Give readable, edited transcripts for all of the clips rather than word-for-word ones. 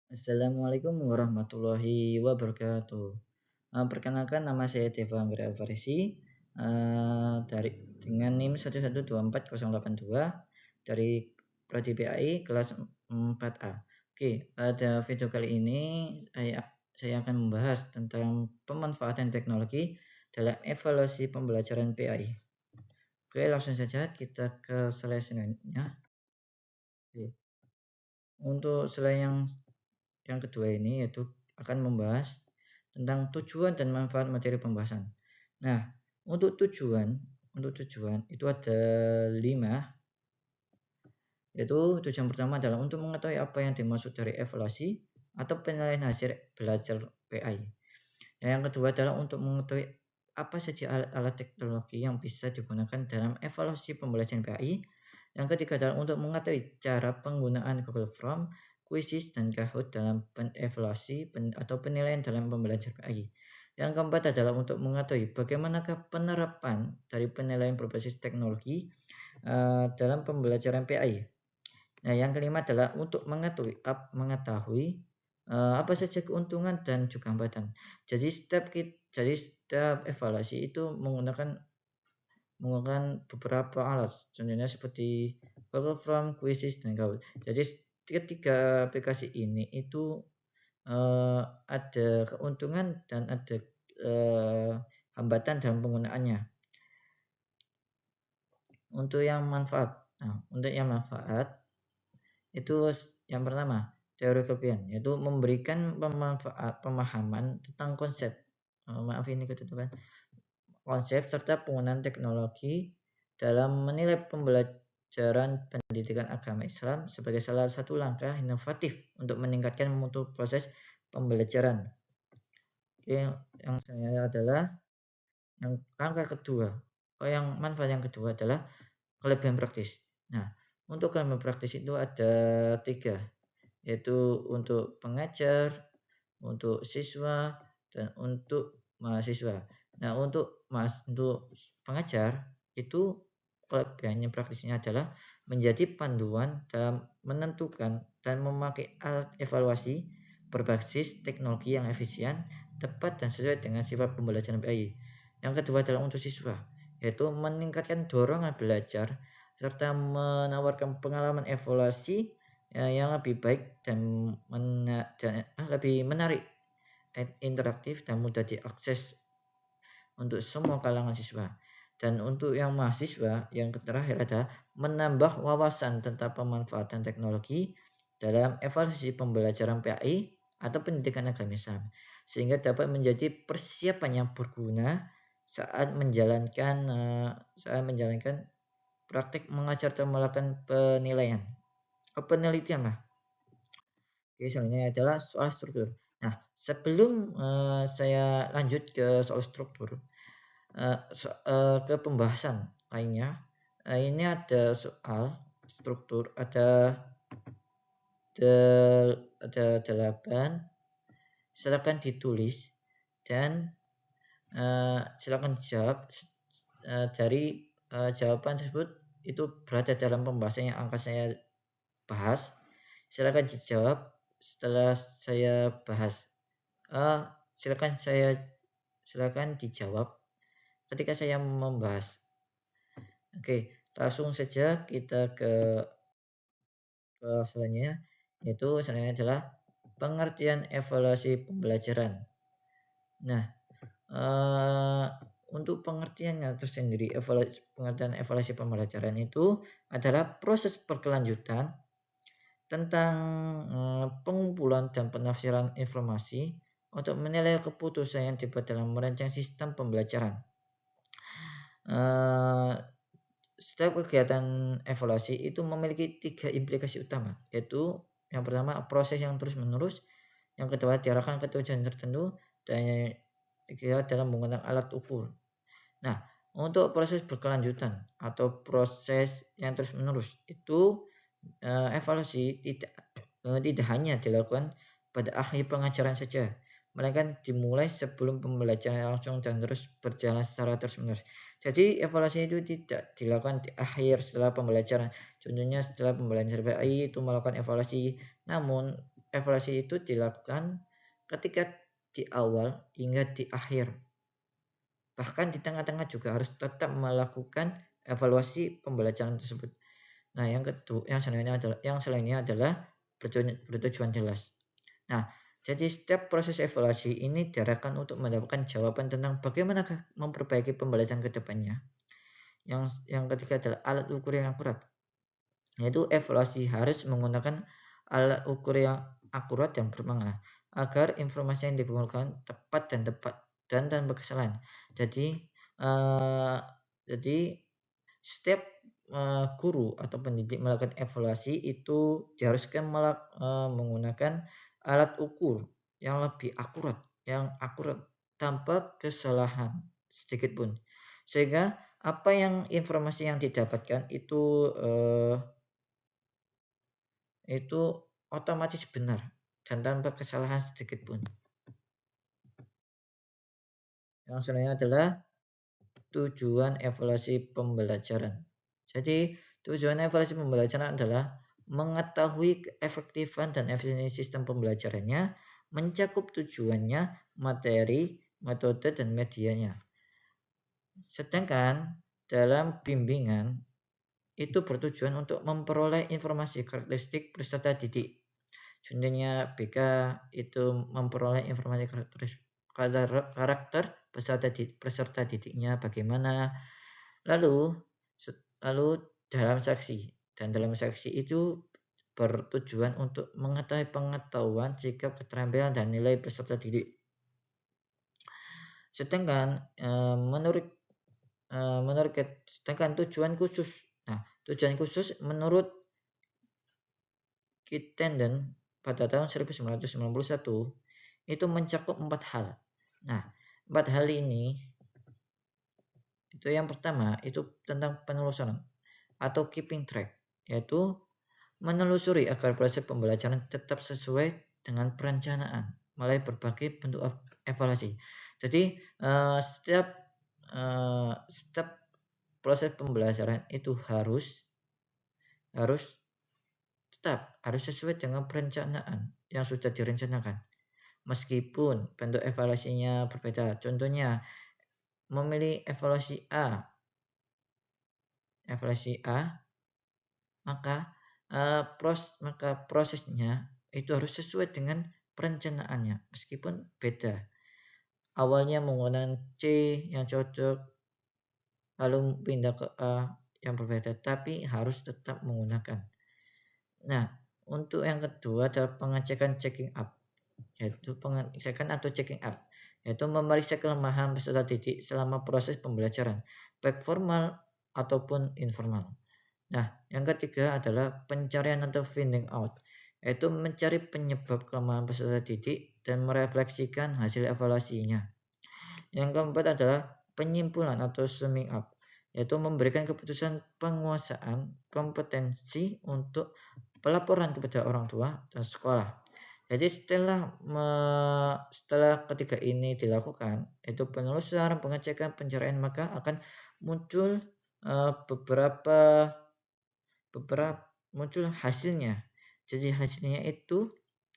Assalamualaikum warahmatullahi wabarakatuh. Perkenalkan nama saya Deva Anggra Alfarisi, dari dengan NIM 1124082 dari Prodi PAI kelas 4A. Oke, pada video kali ini saya akan membahas tentang pemanfaatan teknologi dalam evaluasi pembelajaran PAI. Oke, langsung saja kita ke slide selanjutnya. Oke. Untuk slide yang kedua ini yaitu akan membahas tentang tujuan dan manfaat materi pembahasan. Nah, untuk tujuan itu ada 5, yaitu tujuan pertama adalah untuk mengetahui apa yang dimaksud dari evaluasi atau penilaian hasil belajar PAI. Yang kedua adalah untuk mengetahui apa saja alat teknologi yang bisa digunakan dalam evaluasi pembelajaran PAI. Yang ketiga adalah untuk mengetahui cara penggunaan Google Form, Quizzes, dan Kahoot dalam evaluasi atau penilaian dalam pembelajaran PAI. Yang keempat adalah untuk mengetahui bagaimanakah penerapan dari penilaian berbasis teknologi dalam pembelajaran PAI. Nah, yang kelima adalah untuk mengetahui apa saja keuntungan dan juga hambatan. Jadi setiap evaluasi itu menggunakan beberapa alat, contohnya seperti Google Form, Quizzes, dan Kahoot. Jadi ketiga aplikasi ini itu ada keuntungan dan ada hambatan dalam penggunaannya. Untuk yang manfaat itu yang pertama teori kelebihan, yaitu memberikan pemahaman tentang konsep konsep serta penggunaan teknologi dalam menilai pembelajaran pendidikan agama Islam sebagai salah satu langkah inovatif untuk meningkatkan mutu proses pembelajaran. Oke, yang saya adalah yang langkah kedua. Yang manfaat yang kedua adalah kelebihan praktis. Nah, untuk kelebihan praktis itu ada 3, yaitu untuk pengajar, untuk siswa, dan untuk mahasiswa. Nah, untuk pengajar itu kelebihannya praktisnya adalah menjadi panduan dalam menentukan dan memakai alat evaluasi berbasis teknologi yang efisien, tepat, dan sesuai dengan sifat pembelajaran PAI. Yang kedua adalah untuk siswa, yaitu meningkatkan dorongan belajar serta menawarkan pengalaman evaluasi yang lebih baik dan lebih menarik, interaktif, dan mudah diakses untuk semua kalangan siswa. Dan untuk yang mahasiswa, yang terakhir adalah menambah wawasan tentang pemanfaatan teknologi dalam evaluasi pembelajaran PAI atau pendidikan agama Islam, sehingga dapat menjadi persiapan yang berguna saat menjalankan praktik mengajar atau melakukan penelitian lah. Oke, selanjutnya adalah soal struktur. Nah, sebelum saya lanjut ke soal struktur, ke pembahasan lainnya, ini ada soal struktur, ada 8. Silakan ditulis dan silakan dijawab dari jawaban tersebut itu berada dalam pembahasan yang akan saya bahas. Silakan dijawab setelah saya bahas. Silakan dijawab ketika saya membahas. Oke, langsung saja kita ke selanjutnya, yaitu selanjutnya adalah pengertian evaluasi pembelajaran. Nah, untuk pengertiannya tersendiri, pengertian evaluasi pembelajaran itu adalah proses berkelanjutan tentang pengumpulan dan penafsiran informasi untuk menilai keputusan yang dibuat dalam merancang sistem pembelajaran. Setiap kegiatan evaluasi itu memiliki 3 implikasi utama, yaitu yang pertama proses yang terus-menerus, yang kedua diarahkan ke tujuan tertentu, dan yang ketiga dalam menggunakan alat ukur. Nah, untuk proses berkelanjutan atau proses yang terus-menerus itu evaluasi tidak hanya dilakukan pada akhir pengajaran saja, melainkan dimulai sebelum pembelajaran langsung dan terus berjalan secara terus-menerus. Jadi evaluasi itu tidak dilakukan di akhir setelah pembelajaran. Contohnya setelah pembelajaran PAI itu melakukan evaluasi, namun evaluasi itu dilakukan ketika di awal hingga di akhir. Bahkan di tengah-tengah juga harus tetap melakukan evaluasi pembelajaran tersebut. Nah, yang selainnya adalah bertujuan jelas. Nah, jadi setiap proses evaluasi ini diarahkan untuk mendapatkan jawaban tentang bagaimana memperbaiki pembelajaran ke depannya. Yang ketiga adalah alat ukur yang akurat. Yaitu evaluasi harus menggunakan alat ukur yang akurat dan bermakna agar informasi yang dikumpulkan tepat dan tanpa kesalahan. Jadi setiap guru atau pendidik melakukan evaluasi itu diharuskan menggunakan alat ukur yang lebih akurat, tanpa kesalahan sedikit pun, sehingga informasi yang didapatkan itu otomatis benar dan tanpa kesalahan sedikit pun. Yang selanjutnya adalah tujuan evaluasi pembelajaran. Jadi, tujuan evaluasi pembelajaran adalah mengetahui keefektifan dan efisiensi sistem pembelajarannya, mencakup tujuannya, materi, metode, dan medianya. Sedangkan dalam bimbingan itu bertujuan untuk memperoleh informasi karakteristik peserta didik. Contohnya BK itu memperoleh informasi karakter peserta didiknya bagaimana. Lalu dalam seksi itu bertujuan untuk mengetahui pengetahuan, sikap, keterampilan, dan nilai peserta didik. Sedangkan tujuan khusus menurut Crittenden pada tahun 1991 itu mencakup 4 hal. Nah, 4 hal ini itu yang pertama itu tentang penelusuran atau keeping track, yaitu menelusuri agar proses pembelajaran tetap sesuai dengan perencanaan melalui berbagai bentuk evaluasi. Jadi setiap proses pembelajaran itu harus sesuai dengan perencanaan yang sudah direncanakan. Meskipun bentuk evaluasinya berbeda. Contohnya, memilih evaluasi A, maka prosesnya itu harus sesuai dengan perencanaannya, meskipun beda. Awalnya menggunakan C yang cocok, lalu pindah ke A yang berbeda, tapi harus tetap menggunakan. Nah, untuk yang kedua adalah pengecekan checking up, yaitu memeriksa kelemahan peserta didik selama proses pembelajaran, baik formal ataupun informal. Nah, yang ketiga adalah pencarian atau finding out, yaitu mencari penyebab kelemahan peserta didik dan merefleksikan hasil evaluasinya. Yang keempat adalah penyimpulan atau summing up, yaitu memberikan keputusan penguasaan kompetensi untuk pelaporan kepada orang tua dan sekolah. Jadi setelah ketiga ini dilakukan, itu penelusuran, pengecekan, pencarian, maka akan muncul muncul hasilnya. Jadi hasilnya itu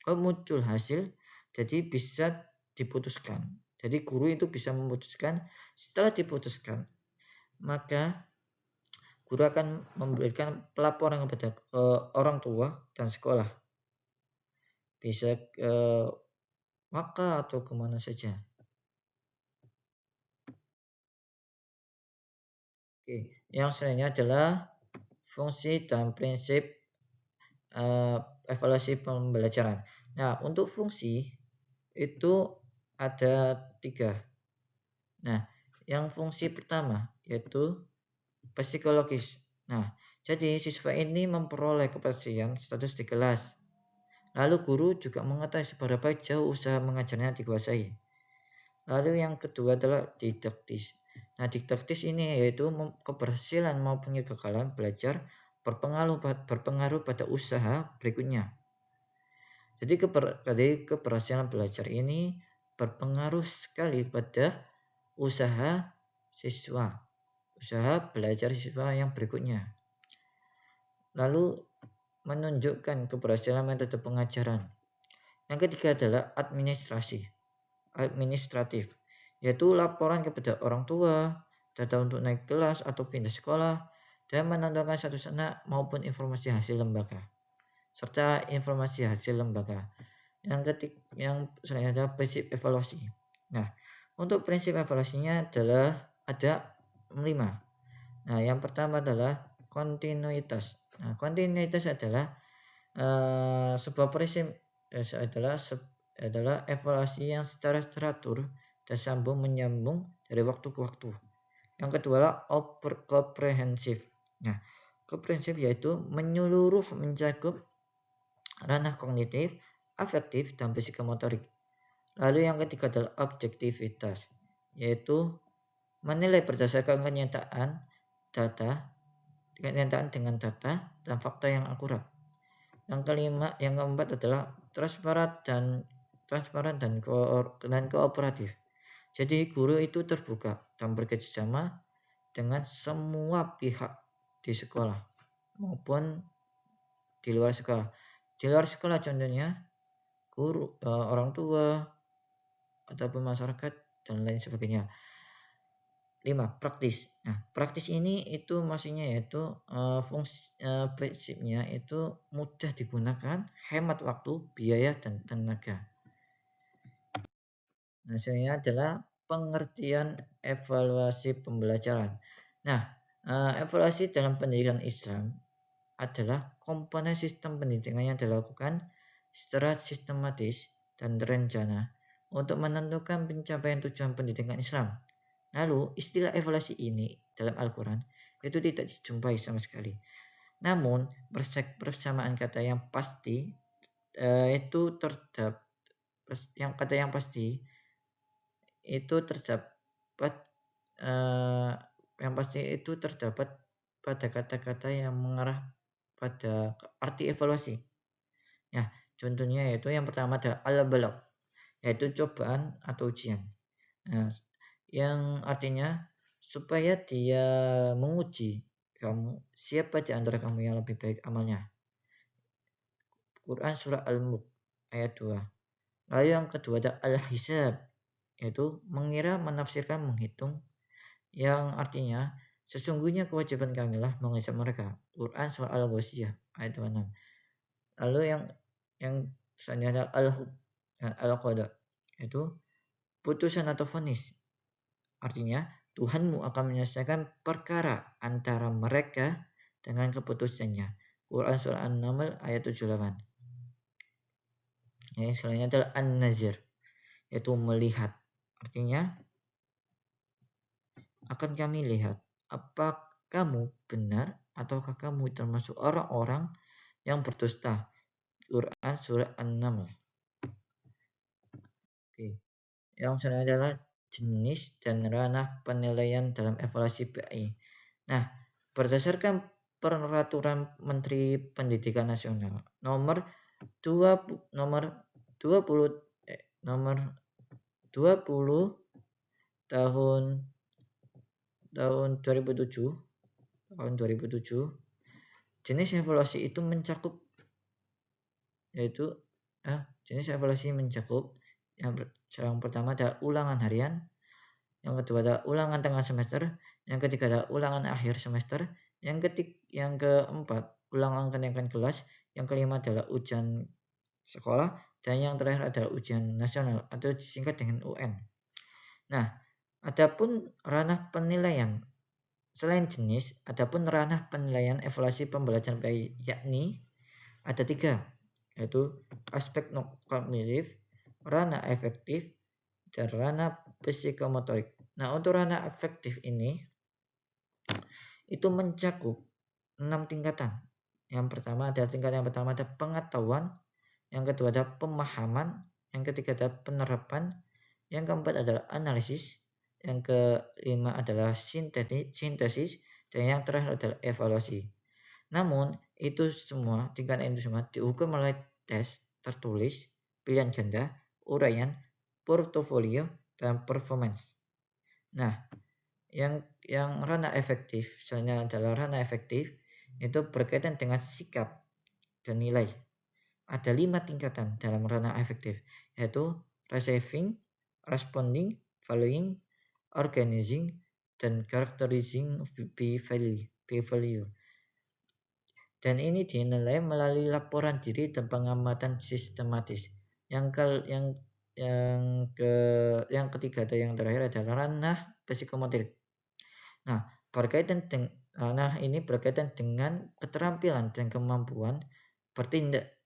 muncul hasil, jadi bisa diputuskan. Jadi guru itu bisa memutuskan. Setelah diputuskan, maka guru akan memberikan pelaporan kepada orang tua dan sekolah, bisa ke maka atau kemana saja. Oke, yang selanjutnya adalah fungsi dan prinsip evaluasi pembelajaran. Nah, untuk fungsi itu ada 3. Nah, yang fungsi pertama yaitu psikologis. Nah, jadi siswa ini memperoleh kepastian status di kelas. Lalu guru juga mengetahui seberapa jauh usaha mengajarnya dikuasai. Lalu yang kedua adalah didaktis. Nah, didaktis ini yaitu keberhasilan maupun kegagalan belajar berpengaruh pada usaha berikutnya. Jadi keberhasilan belajar ini berpengaruh sekali pada usaha belajar siswa yang berikutnya. Lalu menunjukkan keberhasilan metode pengajaran. Yang ketiga adalah administratif, yaitu laporan kepada orang tua, data untuk naik kelas atau pindah sekolah, dan menentukan status anak maupun informasi hasil lembaga, serta informasi hasil lembaga. Yang selanjutnya adalah prinsip evaluasi. Nah, untuk prinsip evaluasinya adalah ada 5. Nah, yang pertama adalah kontinuitas. Nah, kontinuitas adalah sebuah prinsip adalah evaluasi yang secara teratur dan sambung menyambung dari waktu ke waktu. Yang kedua adalah komprehensif. Nah, komprehensif yaitu menyeluruh, mencakup ranah kognitif, afektif, dan psikomotorik. Lalu yang ketiga adalah objektivitas, yaitu menilai berdasarkan kenyataan dengan data dan fakta yang akurat. Yang keempat adalah transparan dan kooperatif. Jadi guru itu terbuka dan bekerjasama dengan semua pihak di sekolah maupun di luar sekolah. Di luar sekolah contohnya guru, orang tua, ataupun masyarakat dan lain sebagainya. 5. Praktis. Nah, praktis ini itu maksudnya yaitu prinsipnya itu mudah digunakan, hemat waktu, biaya, dan tenaga. Nah, selanjutnya adalah pengertian evaluasi pembelajaran. Nah, evaluasi dalam pendidikan Islam adalah komponen sistem pendidikan yang dilakukan secara sistematis dan terencana untuk menentukan pencapaian tujuan pendidikan Islam. Lalu, istilah evaluasi ini dalam Al-Quran itu tidak dijumpai sama sekali. Namun, persamaan kata yang pasti itu terdapat pada kata-kata yang mengarah pada arti evaluasi. Ya, contohnya yaitu yang pertama adalah al-balagh, yaitu cobaan atau ujian. Nah, yang artinya supaya dia menguji kamu siapa di antara kamu yang lebih baik amalnya. Quran surah Al-Mulk ayat 2. Lalu yang kedua ada al-hisab, yaitu mengira, menafsirkan, menghitung, yang artinya sesungguhnya kewajiban kamilah menghisab mereka. Quran surah Al-Ghasyiyah ayat 26. Lalu yang selanjutnya ada al-qada, yaitu putusan atau vonis. Artinya, Tuhanmu akan menyelesaikan perkara antara mereka dengan keputusannya. Quran surah An-Naml ayat 78. Yang selanjutnya adalah An-Nazir, yaitu melihat. Artinya, akan kami lihat apa kamu benar ataukah kamu termasuk orang-orang yang berdusta. Quran surah An-Naml. Oke. Yang selanjutnya adalah jenis dan ranah penilaian dalam evaluasi PAI. Nah, berdasarkan Peraturan Menteri Pendidikan Nasional nomor 20 tahun 2007, jenis evaluasi itu mencakup yang pertama adalah ulangan harian, yang kedua adalah ulangan tengah semester, yang ketiga adalah ulangan akhir semester, yang keempat ulangan kenaikan kelas, yang kelima adalah ujian sekolah, dan yang terakhir adalah ujian nasional atau disingkat dengan UN. Nah, adapun ranah penilaian selain jenis, adapun ranah penilaian evaluasi pembelajaran PAI yakni ada 3, yaitu aspek kognitif, ranah efektif, dan ranah psikomotorik. Nah, untuk ranah efektif ini itu mencakup 6 tingkatan. Yang pertama ada pengetahuan, yang kedua ada pemahaman, yang ketiga ada penerapan, yang keempat adalah analisis, yang kelima adalah sintesis, dan yang terakhir adalah evaluasi. Namun, tingkatan itu semua diukur melalui tes tertulis, pilihan ganda, uraian, portofolio, dan performance. Nah, yang ranah efektif, selanjutnya adalah ranah efektif, itu berkaitan dengan sikap dan nilai. ada 5 tingkatan dalam ranah afektif, yaitu receiving, responding, valuing, organizing, dan characterizing behavior. Dan ini dinilai melalui laporan diri dan pengamatan sistematis. Yang ketiga atau yang terakhir adalah ranah psikomotorik. Nah, ini berkaitan dengan keterampilan dan kemampuan bertindak,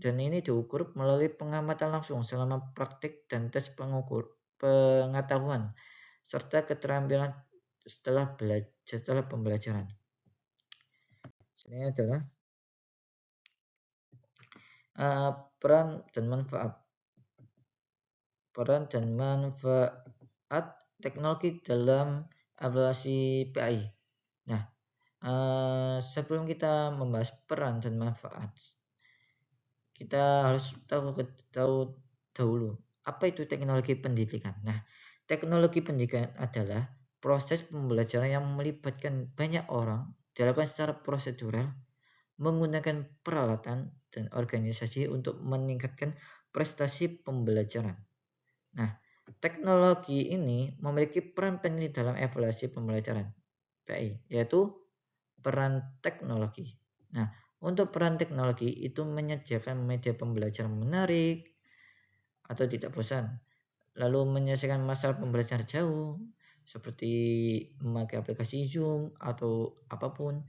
dan ini diukur melalui pengamatan langsung selama praktik dan tes pengetahuan serta keterampilan setelah pembelajaran. Ini adalah peran dan manfaat teknologi dalam evaluasi PAI. Nah, sebelum kita membahas peran dan manfaat, kita harus tahu dahulu apa itu teknologi pendidikan. Nah, teknologi pendidikan adalah proses pembelajaran yang melibatkan banyak orang, dilakukan secara prosedural, menggunakan peralatan dan organisasi untuk meningkatkan prestasi pembelajaran. Nah, teknologi ini memiliki peran penting dalam evaluasi pembelajaran PAI, yaitu peran teknologi. Nah, untuk peran teknologi itu menyediakan media pembelajaran menarik atau tidak bosan, lalu menyelesaikan masalah pembelajaran jauh seperti memakai aplikasi Zoom atau apapun.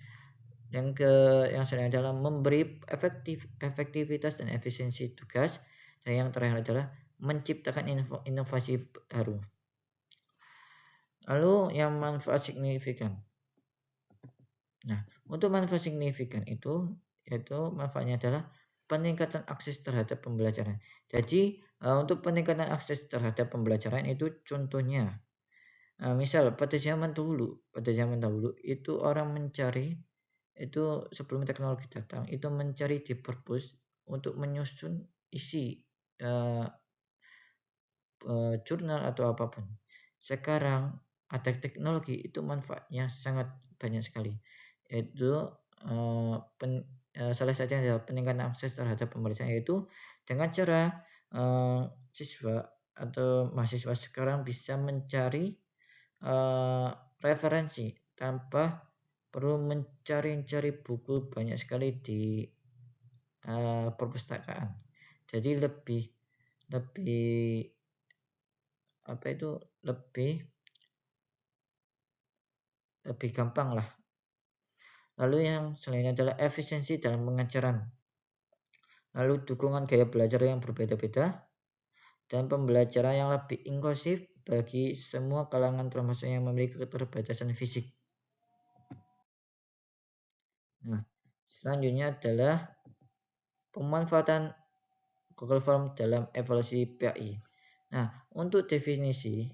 Yang selanjutnya adalah memberi efektivitas dan efisiensi tugas, dan yang terakhir adalah menciptakan inovasi baru. Lalu yang manfaat signifikan. Nah, untuk manfaat signifikan itu yaitu manfaatnya adalah peningkatan akses terhadap pembelajaran. Jadi untuk peningkatan akses terhadap pembelajaran itu contohnya, misal pada zaman dahulu itu orang mencari itu sebelum teknologi datang itu mencari di perpus untuk menyusun isi jurnal atau apapun. Sekarang ada teknologi itu manfaatnya sangat banyak sekali, yaitu salah satunya adalah peningkatan akses terhadap pembelajaran, yaitu dengan cara siswa atau mahasiswa sekarang bisa mencari referensi tanpa perlu mencari buku banyak sekali di perpustakaan. Jadi lebih gampang lah. Lalu yang selanjutnya adalah efisiensi dalam pengajaran. Lalu dukungan gaya belajar yang berbeda-beda dan pembelajaran yang lebih inklusif bagi semua kalangan termasuk yang memiliki keterbatasan fisik. Nah, selanjutnya adalah pemanfaatan Google Form dalam evaluasi PAI. Nah, untuk definisi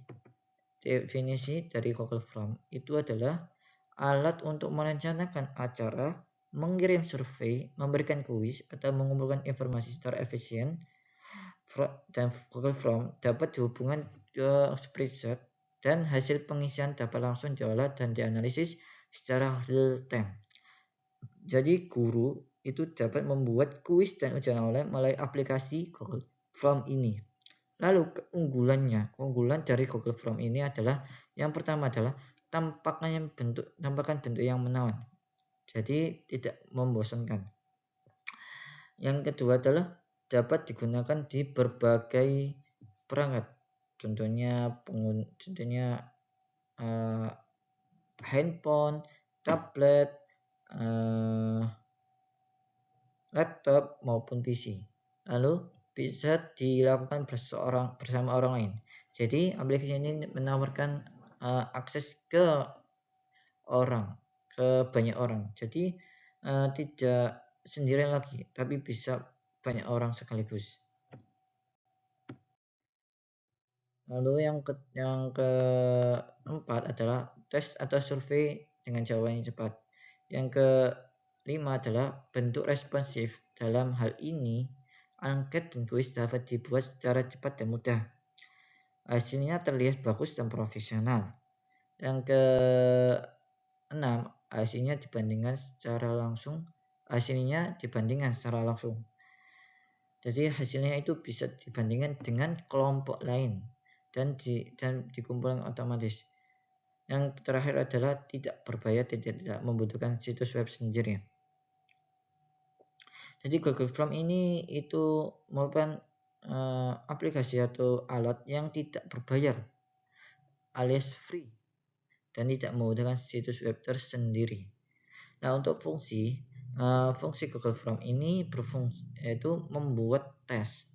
dari Google Form itu adalah alat untuk merencanakan acara, mengirim survei, memberikan kuis, atau mengumpulkan informasi secara efisien. Dan Google Form dapat dihubungkan ke spreadsheet dan hasil pengisian dapat langsung diolah dan dianalisis secara real time. Jadi guru itu dapat membuat kuis dan ujian online melalui aplikasi Google Form ini. Lalu keunggulan dari Google Form ini adalah yang pertama adalah tampakkan bentuk yang menawan. Jadi tidak membosankan. Yang kedua adalah dapat digunakan di berbagai perangkat. Contohnya handphone, tablet, laptop maupun PC. Lalu bisa dilakukan bersama orang lain. Jadi aplikasi ini menawarkan akses ke banyak orang. Jadi tidak sendirian lagi, tapi bisa banyak orang sekaligus. Lalu yang keempat adalah tes atau survei dengan jawaban yang cepat. Yang kelima adalah bentuk responsif. Dalam hal ini, angket dan kuis dapat dibuat secara cepat dan mudah. Hasilnya terlihat bagus dan profesional. Yang keenam, hasilnya dibandingkan secara langsung. Jadi hasilnya itu bisa dibandingkan dengan kelompok lain dan dikumpulkan otomatis. Yang terakhir adalah tidak berbayar, tidak membutuhkan situs web sendiri. Jadi Google Form ini itu merupakan aplikasi atau alat yang tidak berbayar alias free dan tidak membutuhkan situs web tersendiri. Nah, untuk fungsi Google Form ini berfungsi yaitu membuat tes,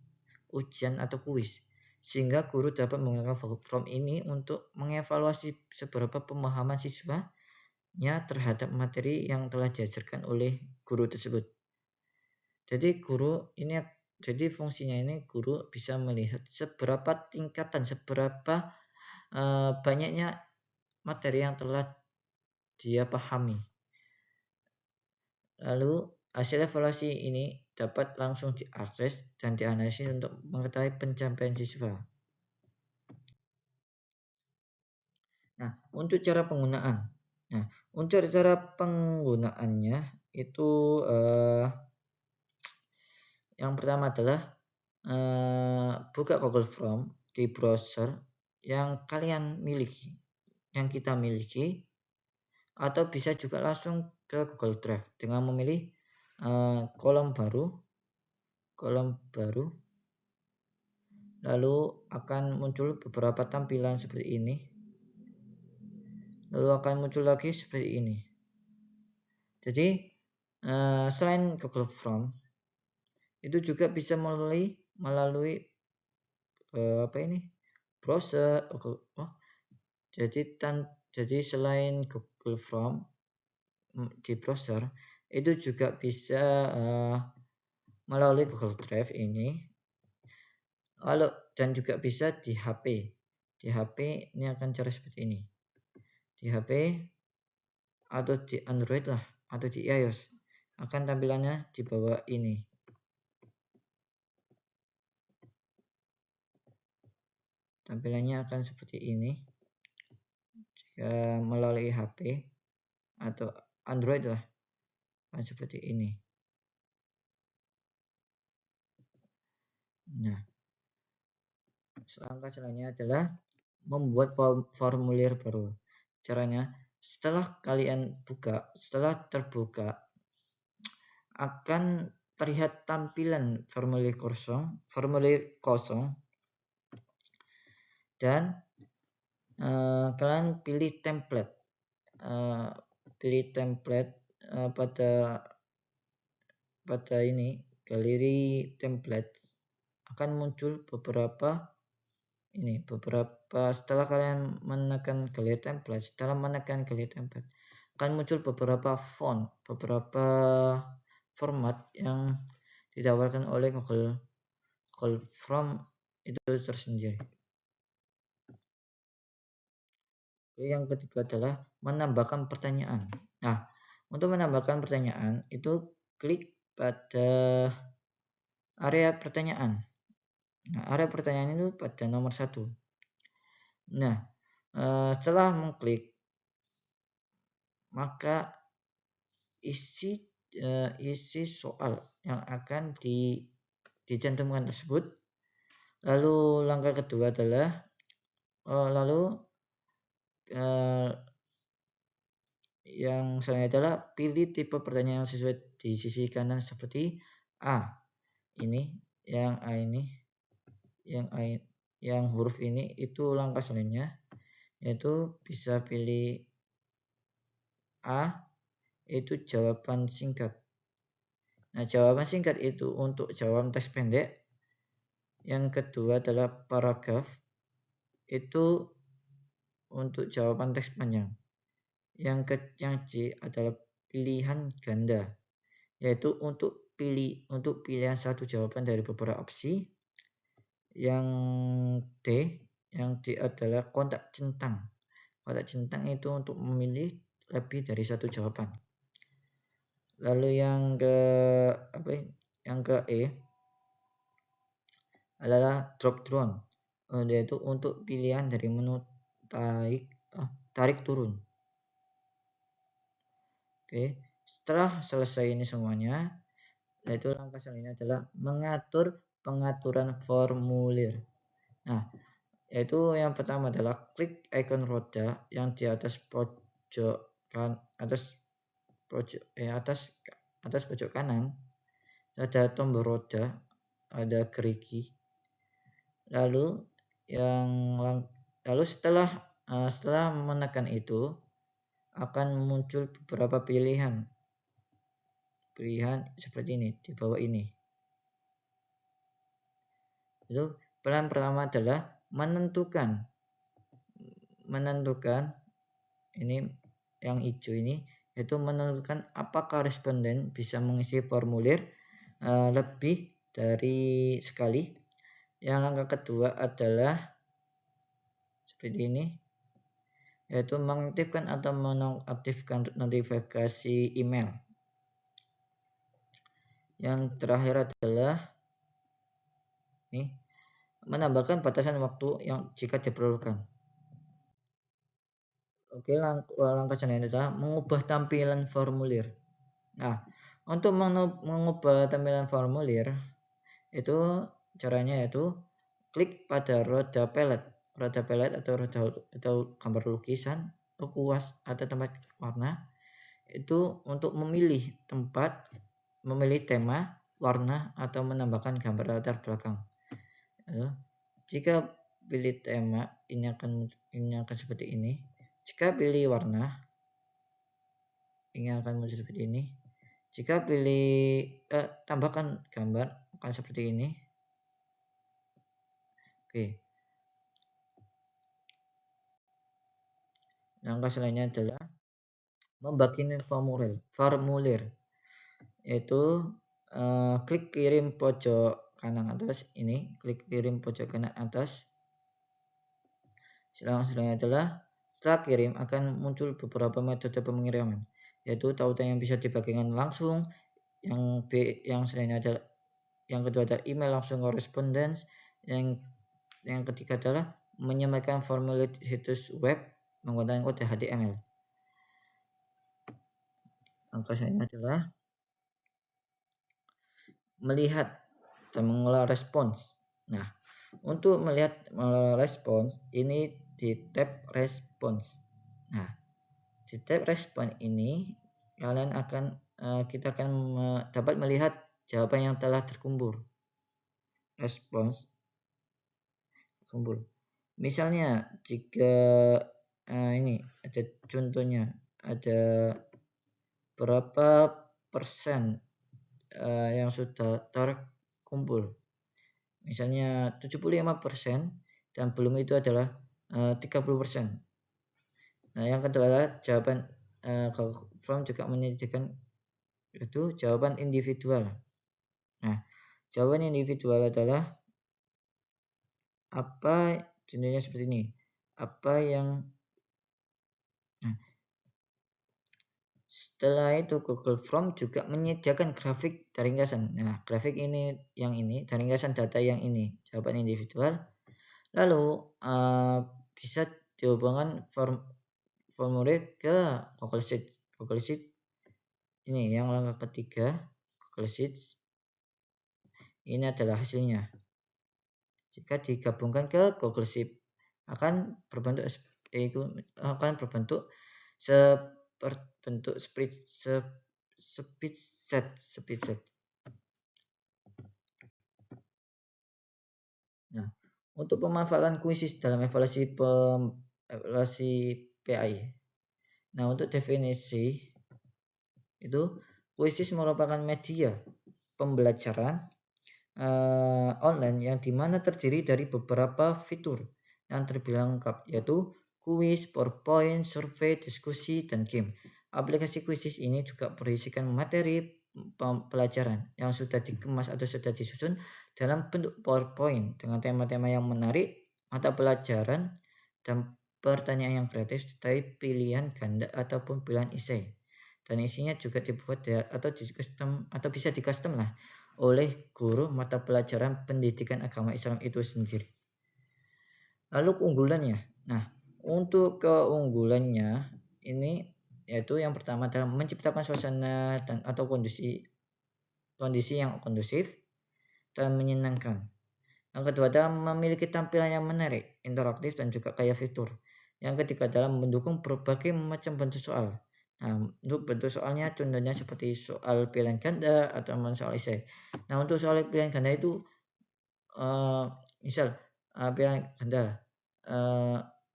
ujian atau kuis, sehingga guru dapat menggunakan Google Form ini untuk mengevaluasi seberapa pemahaman siswanya terhadap materi yang telah diajarkan oleh guru tersebut. Jadi fungsinya ini guru bisa melihat seberapa banyaknya materi yang telah dia pahami. Lalu hasil evaluasi ini dapat langsung diakses dan dianalisis untuk mengetahui pencapaian siswa. Nah, untuk cara penggunaan. Nah, untuk cara penggunaannya itu yang pertama adalah buka Google Form di browser yang kalian miliki, yang kita miliki, atau bisa juga langsung ke Google Drive dengan memilih kolom baru, lalu akan muncul beberapa tampilan seperti ini, lalu akan muncul lagi seperti ini. Jadi selain Google Form itu juga bisa melalui browser. Jadi selain Google Form di browser itu juga bisa melalui Google Drive ini, lalu dan juga bisa di HP. Di HP ini akan cara seperti ini. Di HP atau di Android lah, atau di iOS akan tampilannya di bawah ini. Tampilannya akan seperti ini jika melalui HP atau Android lah, akan seperti ini. Nah, langkah selanjutnya adalah membuat formulir baru. Caranya, setelah terbuka akan terlihat tampilan formulir kosong dan kalian pilih template. Pada ini galeri template akan muncul beberapa setelah kalian menekan galeri template akan muncul beberapa font, beberapa format yang ditawarkan oleh Google Form itu tersendiri. Yang ketiga adalah menambahkan pertanyaan. Nah, untuk menambahkan pertanyaan itu klik pada area pertanyaan. Nah, area pertanyaan itu pada nomor 1. Nah, setelah mengklik, maka isi soal yang akan dicantumkan tersebut. Lalu langkah kedua adalah yang selanjutnya adalah pilih tipe pertanyaan yang sesuai di sisi kanan seperti A. Ini, yang A ini, yang huruf ini. Itu langkah selanjutnya, yaitu bisa pilih A, itu jawaban singkat. Nah, jawaban singkat itu untuk jawaban teks pendek. Yang kedua adalah paragraf, itu untuk jawaban teks panjang. Yang C adalah pilihan ganda, yaitu untuk pilihan satu jawaban dari beberapa opsi. Yang D adalah kotak centang. Kotak centang itu untuk memilih lebih dari satu jawaban. Lalu yang ke E adalah drop down, yaitu untuk pilihan dari menu tarik turun. Oke, setelah selesai ini semuanya, yaitu langkah selanjutnya adalah mengatur pengaturan formulir. Nah, yaitu yang pertama adalah klik ikon roda yang di atas pojok atas pojok kanan, ada tombol roda, ada gerigi. Lalu setelah menekan itu akan muncul beberapa pilihan seperti ini di bawah ini. Itu pelan pertama adalah menentukan ini yang hijau ini, yaitu menentukan apakah responden bisa mengisi formulir lebih dari sekali. Yang langkah kedua adalah seperti ini, yaitu mengaktifkan atau menonaktifkan notifikasi email. Yang terakhir adalah menambahkan batasan waktu yang jika diperlukan. Oke, langkah selanjutnya adalah mengubah tampilan formulir. Nah, untuk mengubah tampilan formulir itu caranya yaitu klik pada roda pelet atau gambar lukisan atau kuas atau tempat warna itu untuk memilih tema, warna atau menambahkan gambar latar belakang. Jika pilih tema ini akan seperti ini. Jika pilih warna ini akan muncul seperti ini. Jika pilih tambahkan gambar akan seperti ini. Oke. Langkah selanjutnya adalah membagikan formulir, yaitu klik kirim pojok kanan atas ini, klik kirim pojok kanan atas. Langkah selanjutnya adalah setelah kirim akan muncul beberapa metode pengiriman, yaitu tautan yang bisa dibagikan langsung, yang kedua adalah email langsung korespondens, yang ketiga adalah menyematkan formulir di situs web menggunakan kode HTML. Langkah selanjutnya adalah melihat dan mengolah respons. Nah, untuk melihat respons ini di tab respons. Nah, di tab respons ini kita akan dapat melihat jawaban yang telah terkumpul. Respons kumpul. Misalnya jika ini ada contohnya, ada berapa persen yang sudah terkumpul. Misalnya 75% dan belum itu adalah 30%. Nah, yang kedua adalah jawaban Google Form juga menyediakan itu jawaban individual. Nah, jawaban individual adalah apa contohnya seperti ini. Setelah itu Google Form juga menyediakan grafik dan ringkasan. Nah, grafik ini dan ringkasan data yang ini, jawaban individual. Lalu bisa dihubungkan formulir ke Google Sheet. Google Sheet ini yang langkah ketiga, Google Sheet. Ini adalah hasilnya. Jika digabungkan ke Google Sheet akan berbentuk spreadsheet. Nah, untuk pemanfaatan kuisis dalam evaluasi PAI. Nah, untuk definisi itu kuisis merupakan media pembelajaran online yang dimana terdiri dari beberapa fitur yang terbilang lengkap, yaitu kuis, PowerPoint, survei, diskusi, dan game. Aplikasi kuisis ini juga berisikan materi pelajaran yang sudah dikemas atau sudah disusun dalam bentuk PowerPoint dengan tema-tema yang menarik, mata pelajaran, dan pertanyaan yang kreatif serta pilihan ganda ataupun pilihan esai. Dan isinya juga dibuat atau bisa di-custom lah oleh guru mata pelajaran pendidikan agama Islam itu sendiri. Lalu keunggulannya. Nah, untuk keunggulannya ini yaitu yang pertama adalah menciptakan suasana atau kondisi kondisi yang kondusif dan menyenangkan. Yang kedua adalah memiliki tampilan yang menarik, interaktif, dan juga kaya fitur. Yang ketiga adalah mendukung berbagai macam bentuk soal. Nah, untuk bentuk soalnya contohnya seperti soal pilihan ganda atau soal esai. Nah, untuk soal pilihan ganda itu misal pilihan ganda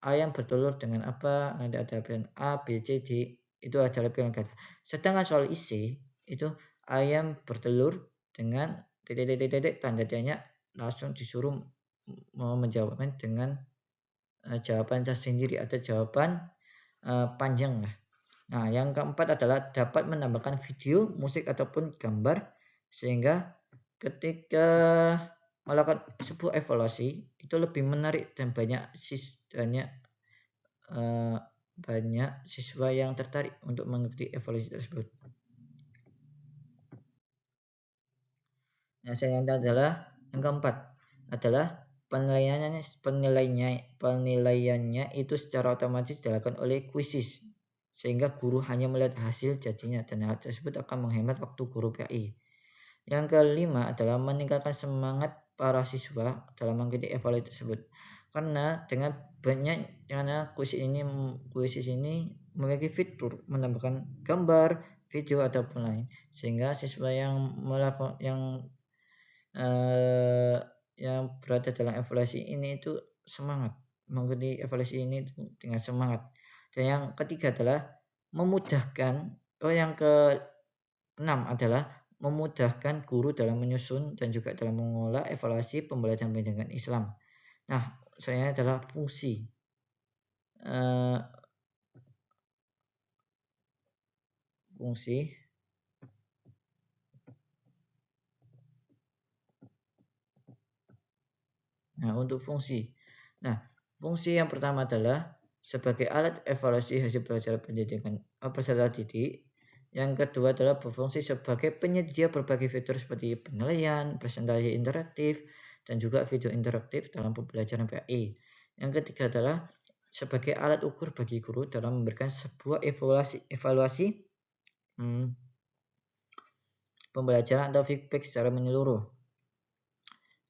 ayam bertelur dengan apa, nanti ada pilihan A, B, C, D, itu adalah pilihan ganda. Sedangkan soal isi itu ayam bertelur dengan titik tanda tanya, langsung disuruh menjawabnya dengan jawaban tersendiri atau jawaban panjang lah. Nah, yang keempat adalah dapat menambahkan video, musik ataupun gambar sehingga ketika melakukan sebuah evaluasi itu lebih menarik dan banyak siswa yang tertarik untuk mengikuti evaluasi tersebut. Nah, selanjutnya adalah yang keempat adalah penilaiannya itu secara otomatis dilakukan oleh quizzes sehingga guru hanya melihat hasil jadinya dan hal tersebut akan menghemat waktu guru PAI. Yang kelima adalah meningkatkan semangat para siswa dalam mengikuti evaluasi tersebut. Karena kuisis ini memiliki fitur menambahkan gambar, video ataupun lain sehingga siswa yang berada dalam evaluasi ini itu semangat mengikuti evaluasi ini dengan semangat. Dan yang ketiga adalah yang keenam adalah memudahkan guru dalam menyusun dan juga dalam mengolah evaluasi pembelajaran pendidikan Islam. Nah, selanjutnya adalah fungsi. Nah, untuk fungsi. Nah, fungsi yang pertama adalah sebagai alat evaluasi hasil pelajaran pendidikan peserta didik. Yang kedua adalah berfungsi sebagai penyedia berbagai fitur seperti penilaian, presentasi interaktif, dan juga video interaktif dalam pembelajaran PAI. Yang ketiga adalah sebagai alat ukur bagi guru dalam memberikan sebuah evaluasi pembelajaran atau feedback secara menyeluruh.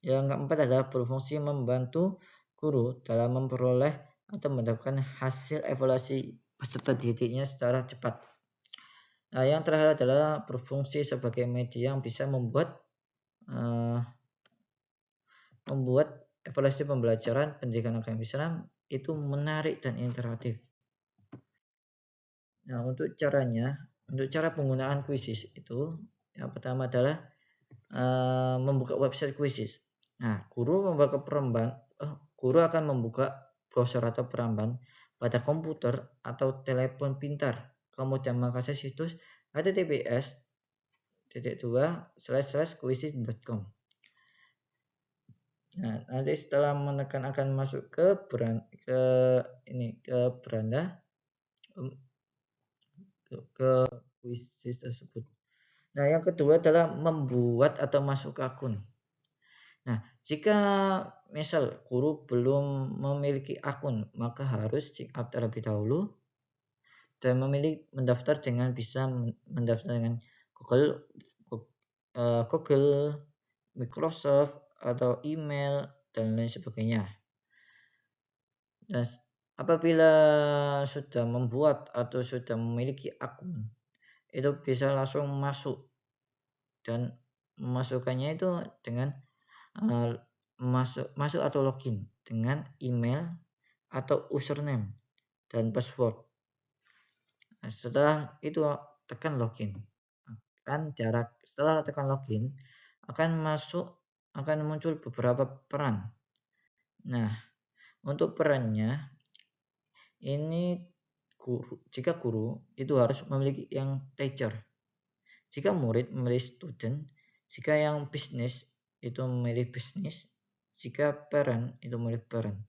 Yang keempat adalah berfungsi membantu guru dalam memperoleh atau mendapatkan hasil evaluasi peserta didiknya secara cepat. Nah, yang terakhir adalah berfungsi sebagai media yang bisa membuat evaluasi pembelajaran pendidikan agama Islam itu menarik dan interaktif. Nah, untuk cara penggunaan quizzes itu yang pertama adalah membuka website quizzes. Nah, guru akan membuka browser atau peramban pada komputer atau telepon pintar, kemudian mengakses situs https://quizzes.com. Nah, nanti setelah menekan akan masuk ke beranda ke quizzes tersebut. Nah, yang kedua adalah membuat atau masuk ke akun. Nah, jika misal guru belum memiliki akun, maka harus sign up terlebih dahulu dan mendaftar dengan Google, Microsoft atau email dan lain sebagainya. Dan apabila sudah membuat atau sudah memiliki akun, itu bisa langsung masuk dan memasukkannya itu dengan masuk atau login dengan email atau username dan password. Nah, setelah itu tekan login. Setelah tekan login akan muncul beberapa peran. Nah, untuk perannya ini jika guru itu harus memiliki yang teacher. Jika murid memilih student, jika yang bisnis itu memilih bisnis, jika parent itu memilih parent.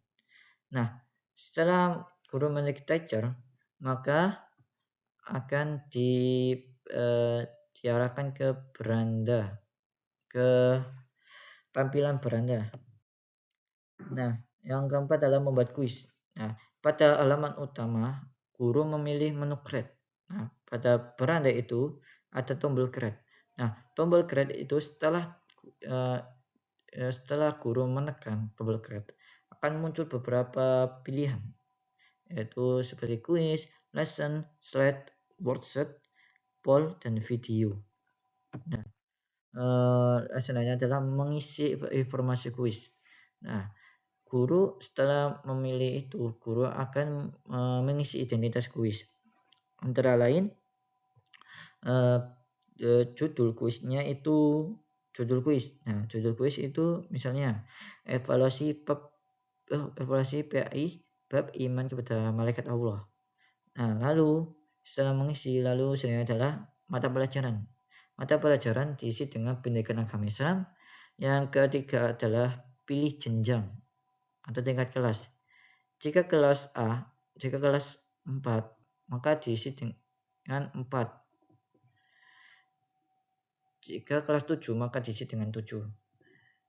Nah, setelah guru memiliki teacher, maka akan diarahkan ke beranda, ke tampilan beranda. Nah, yang keempat adalah membuat quiz. Nah, pada halaman utama, guru memilih menu create. Nah, pada beranda itu ada tombol create. Nah, tombol grade itu setelah guru menekan tombol grade akan muncul beberapa pilihan, yaitu seperti quiz, lesson, slide, worksheet, poll, dan video. Nah, selanjutnya adalah mengisi informasi kuis. Nah, guru setelah memilih itu, guru akan mengisi identitas kuis. Antara lain, judul kuisnya itu judul kuis. Nah, judul kuis itu misalnya evaluasi PAI bab iman kepada malaikat Allah. Nah, lalu setelah mengisi, lalu selanjutnya adalah mata pelajaran. Mata pelajaran diisi dengan pendidikan agama Islam. Yang ketiga adalah pilih jenjang atau tingkat kelas. Jika kelas 4, maka diisi dengan 4. Jika kelas 7, maka diisi dengan 7.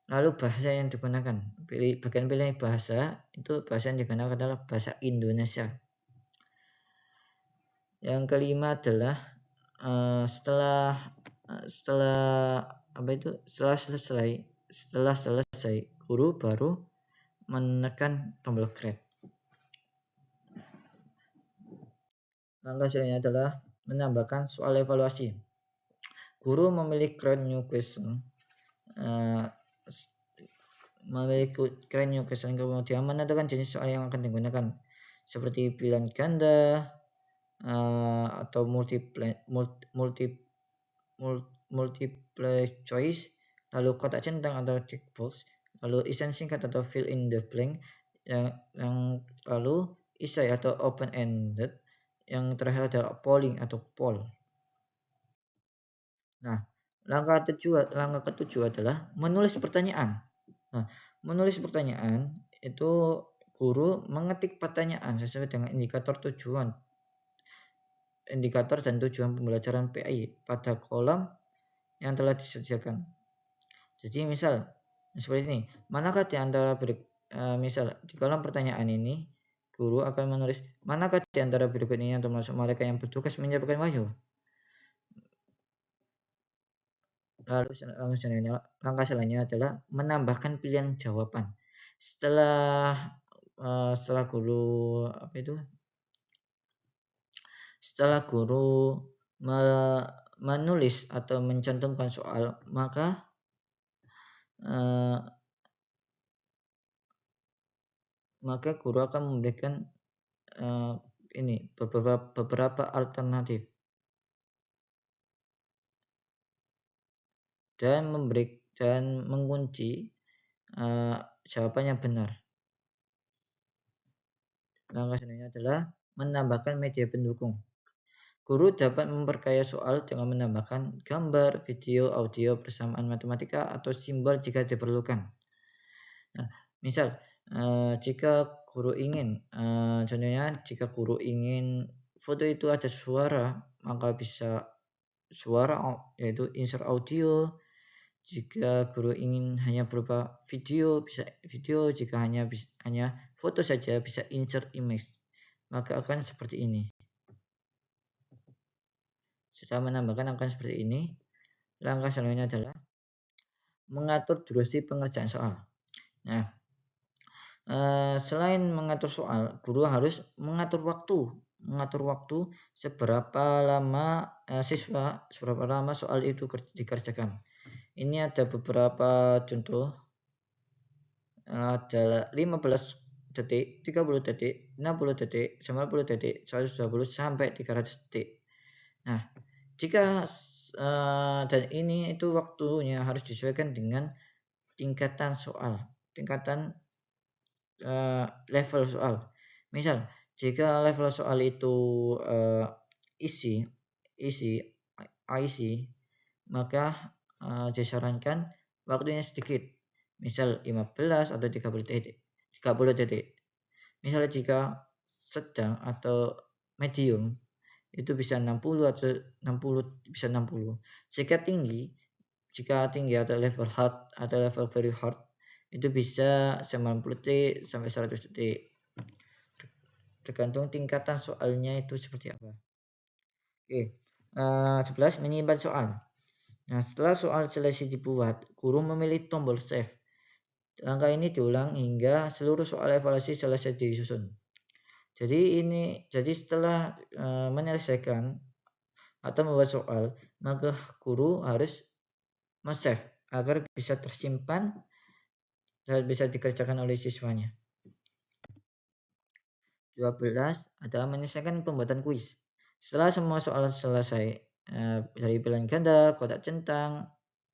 Lalu bahasa yang digunakan. Bagian pilihan bahasa, itu bahasa yang digunakan adalah bahasa Indonesia. Yang kelima adalah setelah selesai guru baru menekan tombol grade. Langkah selanjutnya adalah menambahkan soal evaluasi. Guru memilih create new question, kemudian menentukan jenis soal yang akan digunakan, seperti pilihan ganda atau multiple choice, lalu kotak centang atau tick box, lalu isi singkat atau fill in the blank, yang lalu esai atau open ended, yang terakhir adalah polling atau poll. Nah, langkah ketujuh adalah menulis pertanyaan. Nah, menulis pertanyaan itu guru mengetik pertanyaan sesuai dengan indikator dan tujuan pembelajaran PAI pada kolom yang telah disediakan. Jadi misal seperti ini, manakah di antara misal di kolom pertanyaan ini guru akan menulis manakah di antara berikut ini yang termasuk mereka yang bertugas menyampaikan wahyu. Lalu langkah selanjutnya adalah menambahkan pilihan jawaban. Setelah guru menulis atau mencantumkan soal, maka guru akan memberikan beberapa alternatif dan mengunci jawaban yang benar. Langkah selanjutnya adalah menambahkan media pendukung. Guru dapat memperkaya soal dengan menambahkan gambar, video, audio, persamaan matematika, atau simbol jika diperlukan. Nah, misal jika guru ingin, jika guru ingin foto itu ada suara, maka bisa suara, yaitu insert audio. Jika guru ingin hanya berupa video, bisa video. Jika hanya foto saja, bisa insert image. Maka akan seperti ini. Setelah menambahkan akan seperti ini, langkah selanjutnya adalah mengatur durasi pengerjaan soal. Nah, selain mengatur soal, guru harus mengatur waktu seberapa lama soal itu dikerjakan. Ini ada beberapa contoh, adalah 15 detik, 30 detik, 60 detik, 90 detik, 120 sampai 300 detik. Nah, jika dan ini itu waktunya harus disesuaikan dengan tingkatan level soal. Misal, jika level soal itu isi, maka disarankan waktunya sedikit. Misal 15 atau 30 detik. Misal jika sedang atau medium itu bisa 60 atau 60 bisa 60. Jika tinggi atau level hard atau level very hard itu bisa 90 detik sampai 100 detik. Tergantung tingkatan soalnya itu seperti apa. Oke. 11 menyimpan soal. Nah, setelah soal selesai dibuat, guru memilih tombol save. Langkah ini diulang hingga seluruh soal evaluasi selesai disusun. Jadi setelah menyelesaikan atau membuat soal, maka guru harus men-save agar bisa tersimpan dan bisa dikerjakan oleh siswanya. 12 adalah menyelesaikan pembuatan kuis. Setelah semua soal selesai, dari pilihan ganda, kotak centang,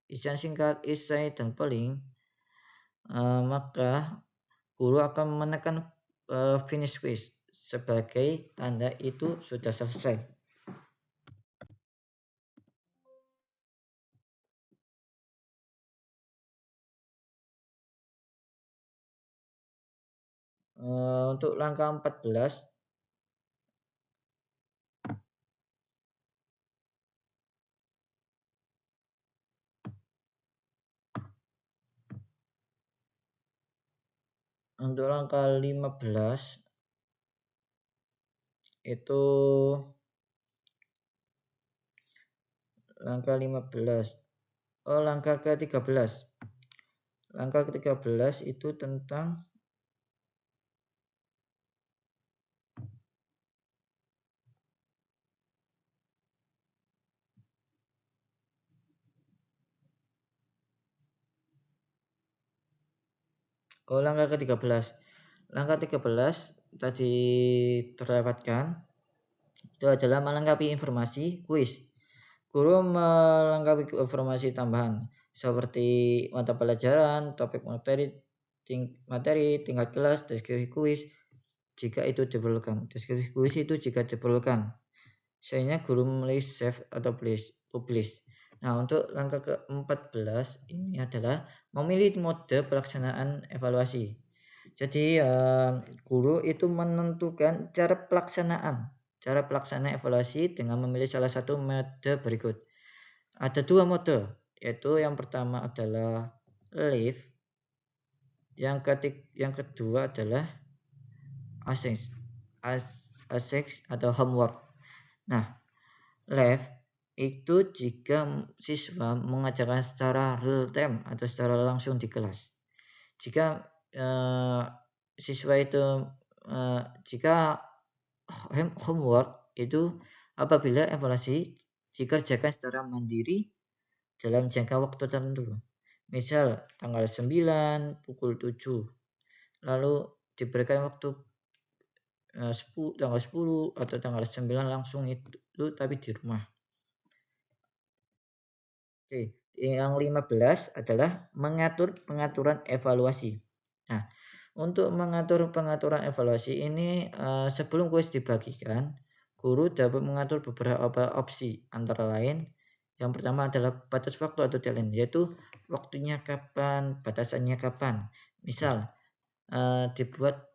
isian singkat, esai, dan polling, maka guru akan menekan finish quiz sebagai tanda itu sudah selesai. Untuk langkah 14, untuk langkah 15 itu langkah 15. Langkah ke-13. Langkah ke-13 itu tentang langkah ke-13. Langkah 13 tadi terlewatkan. Itu adalah melengkapi informasi kuis. Guru melengkapi informasi tambahan seperti mata pelajaran, topik materi, tingkat kelas, deskripsi kuis jika itu diperlukan. Deskripsi kuis itu jika diperlukan. Sehingga guru memilih save atau publish. Nah, untuk langkah ke-14 ini adalah memilih mode pelaksanaan evaluasi. Jadi guru itu menentukan cara pelaksanaan evaluasi dengan memilih salah satu mode berikut. Ada 2 mode, yaitu yang pertama adalah live, yang kedua adalah async atau homework. Nah, live itu jika siswa mengajarkan secara real time atau secara langsung di kelas. Jika siswa itu jika homework itu apabila evaluasi dikerjakan secara mandiri dalam jangka waktu tertentu. Misal tanggal 9 pukul 7. Lalu diberikan waktu tanggal 10 atau tanggal 9 langsung itu tapi di rumah. Oke, yang 15 adalah mengatur pengaturan evaluasi. Nah, untuk mengatur pengaturan evaluasi ini sebelum kuis dibagikan, guru dapat mengatur beberapa opsi, antara lain yang pertama adalah batas waktu atau deadline, yaitu waktunya kapan, batasannya kapan. Misal dibuat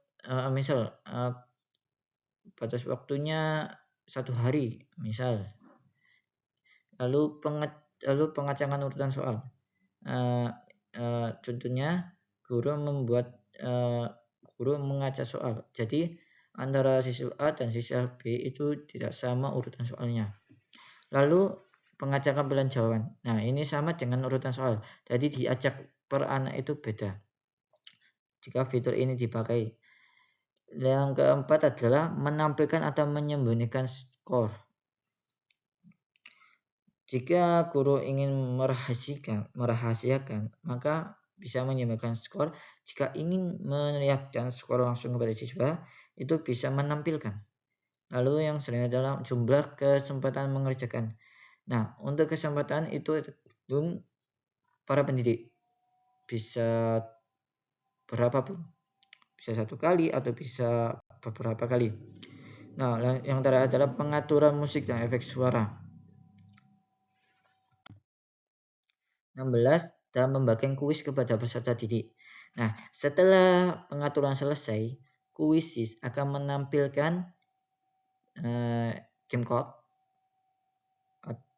batas waktunya 1 hari, misal. Lalu pengacangan urutan soal. Contohnya guru mengacak soal. Jadi antara siswa A dan siswa B itu tidak sama urutan soalnya. Lalu pengacakan pilihan jawaban. Nah, ini sama dengan urutan soal. Jadi diacak per anak itu beda. Jika fitur ini dipakai. Yang keempat adalah menampilkan atau menyembunyikan skor. Jika guru ingin merahasiakan, maka bisa menyembunyikan skor. Jika ingin melihatkan skor langsung kepada siswa, itu bisa menampilkan. Lalu yang selanjutnya adalah jumlah kesempatan mengerjakan. Nah, untuk kesempatan itu para pendidik bisa berapapun, bisa 1 kali atau bisa beberapa kali. Nah, yang terakhir adalah pengaturan musik dan efek suara. 16 dalam membagikan kuis kepada peserta didik. Nah, setelah pengaturan selesai, kuisis akan menampilkan game code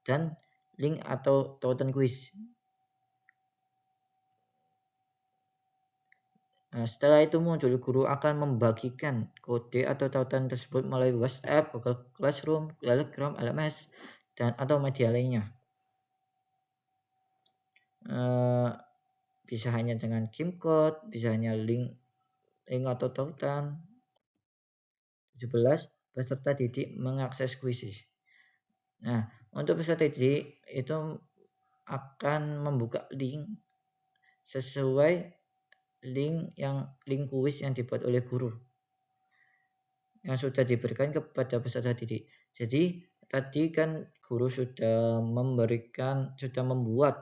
dan link atau tautan kuis. Nah, setelah itu muncul, guru akan membagikan kode atau tautan tersebut melalui WhatsApp, Google Classroom, Telegram, LMS, dan atau media lainnya. bisa hanya dengan Kim code, bisa hanya link atau tautan. 17. Peserta didik mengakses kuisis. Nah, untuk peserta didik itu akan membuka link sesuai link kuis yang dibuat oleh guru yang sudah diberikan kepada peserta didik. Jadi tadi kan guru sudah membuat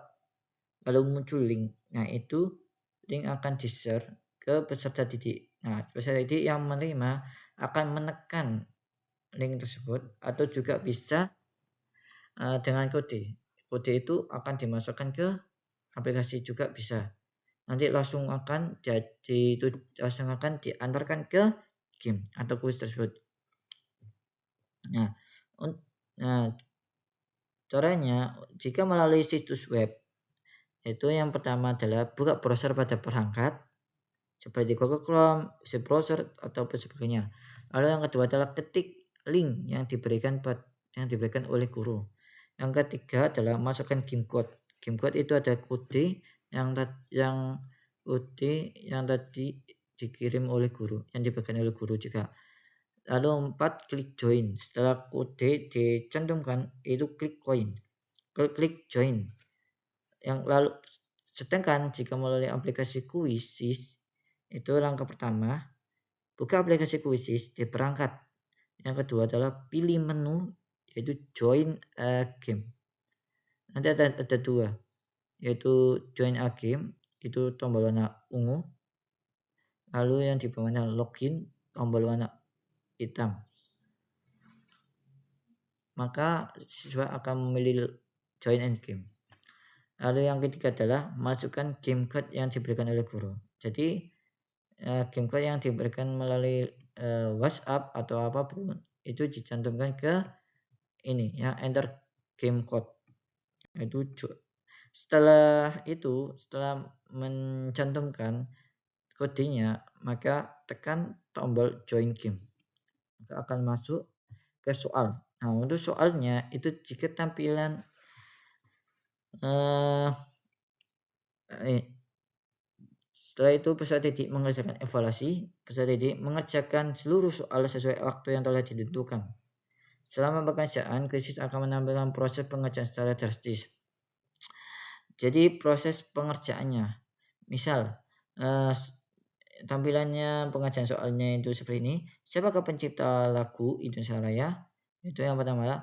lalu muncul link. Nah, itu link akan di-share ke peserta didik. Nah, peserta didik yang menerima akan menekan link tersebut atau juga bisa dengan kode. Kode itu akan dimasukkan ke aplikasi juga bisa. Nanti langsung akan diantarkan ke game atau kuis tersebut. Nah, caranya jika melalui situs web, itu yang pertama adalah buka browser pada perangkat seperti Google Chrome, web browser atau sebagainya. Lalu yang kedua adalah ketik link yang diberikan oleh guru. Yang ketiga adalah masukkan game code. Game code itu ada kode yang tadi dikirim oleh guru, yang diberikan oleh guru juga. Lalu 4, klik join. Setelah kode dicantumkan, itu klik join. Sedangkan jika melalui aplikasi Quizzes, itu langkah pertama, buka aplikasi Quizzes di perangkat. Yang kedua adalah pilih menu, yaitu join a game. Nanti ada dua, yaitu join a game, itu tombol warna ungu. Lalu yang di bawahnya login, tombol warna hitam. Maka siswa akan memilih join and game. Lalu yang ketiga adalah masukkan game code yang diberikan oleh guru. Jadi game code yang diberikan melalui WhatsApp atau apapun itu dicantumkan ke ini ya, enter game code. Itu setelah mencantumkan kodenya, maka tekan tombol join game. Maka akan masuk ke soal. Nah, untuk soalnya itu jika tampilan setelah itu peserta didik mengerjakan evaluasi. Peserta didik mengerjakan seluruh soal sesuai waktu yang telah ditentukan. Selama pengerjaan, kuisis akan menampilkan proses pengerjaan secara drastis. Jadi proses pengerjaannya, misal tampilannya pengerjaan soalnya itu seperti ini. Siapakah pencipta lagu Indonesia Raya? Itu yang pertama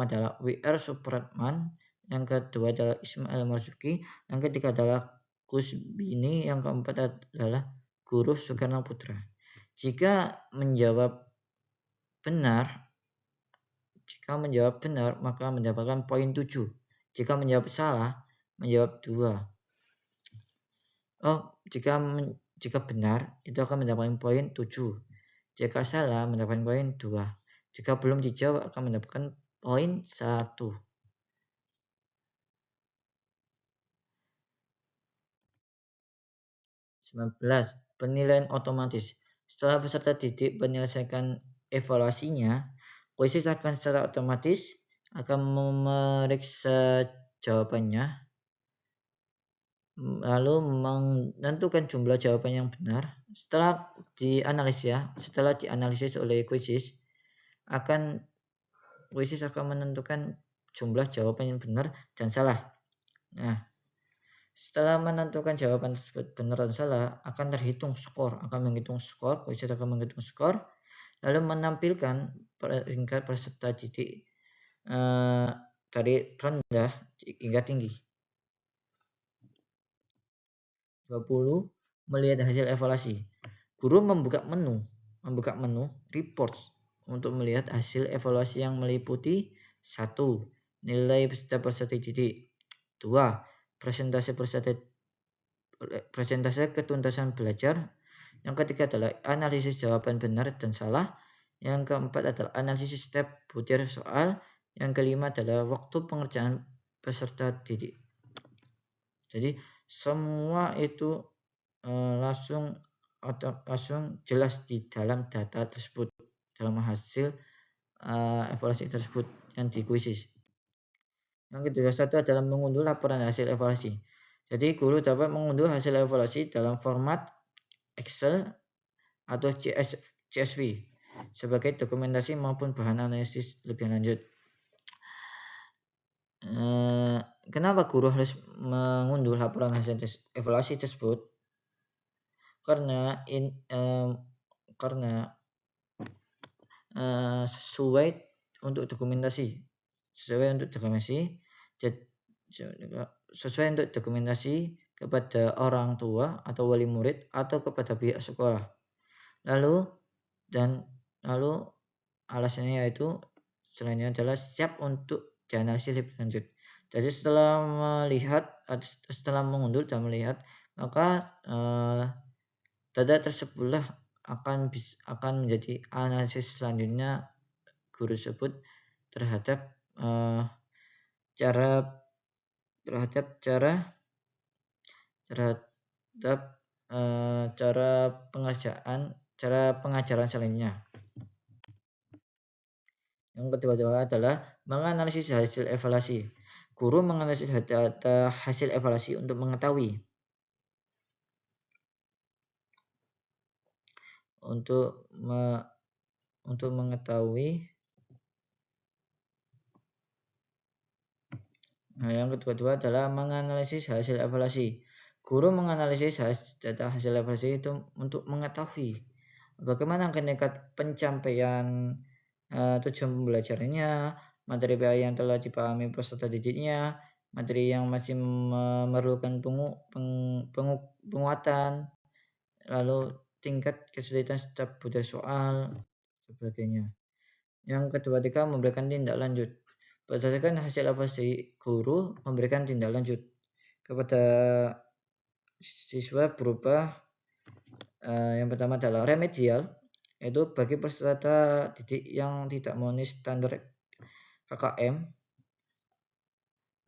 adalah W.R. Supratman, yang kedua adalah Ismail Marzuki, yang ketiga adalah Kusbini, yang keempat adalah Guru Soekarno Putra. Jika menjawab benar, maka mendapatkan poin 7. Jika menjawab salah, menjawab 2. Jika benar, itu akan mendapatkan poin 7. Jika salah, mendapatkan poin 2. Jika belum dijawab, akan mendapatkan poin 1. 19. Penilaian otomatis. Setelah peserta didik menyelesaikan evaluasinya, kuisis akan secara otomatis akan memeriksa jawabannya, lalu menentukan jumlah jawaban yang benar. Setelah dianalisis oleh kuisis akan menentukan jumlah jawaban yang benar dan salah. Nah, setelah menentukan jawaban tersebut benar dan salah, akan menghitung skor, kuisis akan menghitung skor, lalu menampilkan peringkat peserta didik dari rendah hingga tinggi. 20. Melihat hasil evaluasi. Guru membuka menu reports untuk melihat hasil evaluasi yang meliputi 1. Nilai peserta didik. 2. Presentase ketuntasan belajar. Yang ketiga adalah analisis jawaban benar dan salah. Yang keempat adalah analisis step butir soal. Yang kelima adalah waktu pengerjaan peserta didik. Jadi semua itu langsung jelas di dalam data tersebut, dalam hasil evaluasi tersebut yang di kuisis. Yang kedua adalah mengunduh laporan hasil evaluasi. Jadi guru dapat mengunduh hasil evaluasi dalam format Excel atau CSV sebagai dokumentasi maupun bahan analisis lebih lanjut. Kenapa guru harus mengunduh laporan hasil evaluasi tersebut? Karena sesuai untuk dokumentasi, kepada orang tua atau wali murid atau kepada pihak sekolah. Lalu alasannya yaitu selainnya adalah siap untuk dianalisis lebih lanjut. Jadi setelah mengunduh dan melihat, maka data tersebutlah akan menjadi analisis selanjutnya guru tersebut terhadap cara pengajaran selanjutnya. Yang kedua adalah menganalisis hasil evaluasi. Guru menganalisis data hasil evaluasi untuk mengetahui yang kedua adalah menganalisis hasil evaluasi. Guru menganalisis data hasil evaluasi itu untuk mengetahui bagaimana tingkat pencapaian tujuan pembelajarannya, materi yang telah dipahami peserta didiknya, materi yang masih memerlukan penguatan, lalu tingkat kesulitan setiap butir soal, sebagainya. Yang ketiga, memberikan tindak lanjut. Berdasarkan hasil evaluasi, guru memberikan tindak lanjut kepada siswa berupa yang pertama adalah remedial, yaitu bagi peserta didik yang tidak memenuhi standar KKM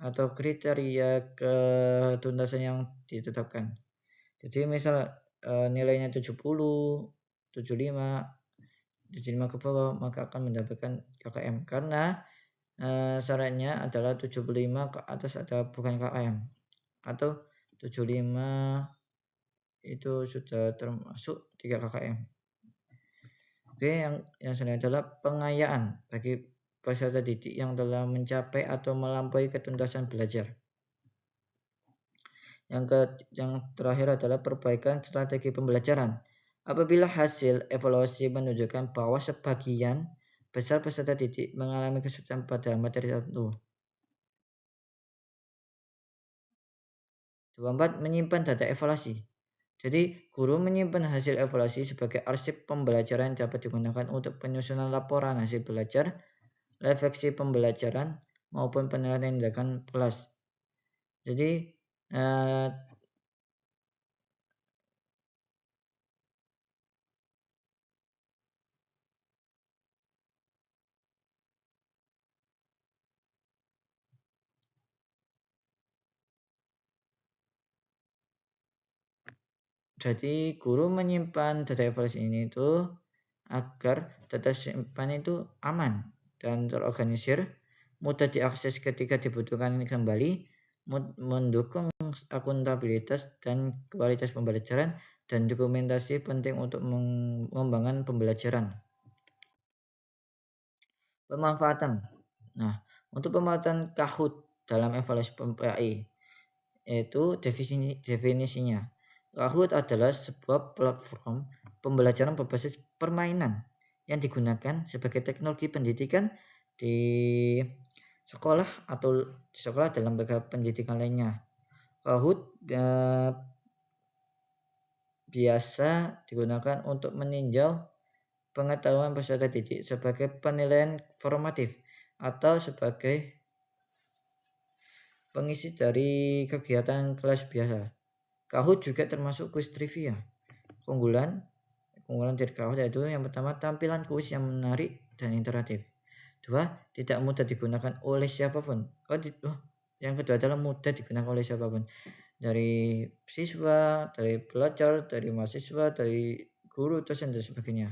atau kriteria ketuntasan yang ditetapkan. Jadi misal nilainya 70, 75 ke bawah, maka akan mendapatkan KKM karena syaratnya adalah 75 ke atas ada bukan KKM, atau 75 itu sudah termasuk 3 KKM. Oke, yang selanjutnya adalah pengayaan bagi peserta didik yang telah mencapai atau melampaui ketuntasan belajar. Yang terakhir adalah perbaikan strategi pembelajaran. Apabila hasil evaluasi menunjukkan bahwa sebagian besar peserta didik mengalami kesulitan pada materi tertentu. 24. Menyimpan data evaluasi. Jadi, guru menyimpan hasil evaluasi sebagai arsip pembelajaran yang dapat digunakan untuk penyusunan laporan hasil belajar, refleksi pembelajaran, maupun penilaian tindakan kelas. Jadi, guru menyimpan data evaluasi ini itu agar data simpan itu aman dan terorganisir, mudah diakses ketika dibutuhkan kembali, mendukung akuntabilitas dan kualitas pembelajaran, dan dokumentasi penting untuk mengembangkan pembelajaran. Pemanfaatan. Nah, untuk pemanfaatan Kahoot dalam evaluasi PPAI, yaitu definisinya. Kahoot adalah sebuah platform pembelajaran berbasis permainan yang digunakan sebagai teknologi pendidikan di sekolah atau di sekolah dalam lembaga pendidikan lainnya. Kahoot biasa digunakan untuk meninjau pengetahuan peserta didik sebagai penilaian formatif atau sebagai pengisi dari kegiatan kelas biasa. Kahoot juga termasuk kuis trivia. Keunggulan dari Kahoot yaitu yang pertama, tampilan kuis yang menarik dan interaktif. 2. Tidak mudah digunakan oleh siapapun. Yang kedua adalah mudah digunakan oleh siapapun. Dari siswa, dari pelajar, dari mahasiswa, dari guru, dosen, dan sebagainya.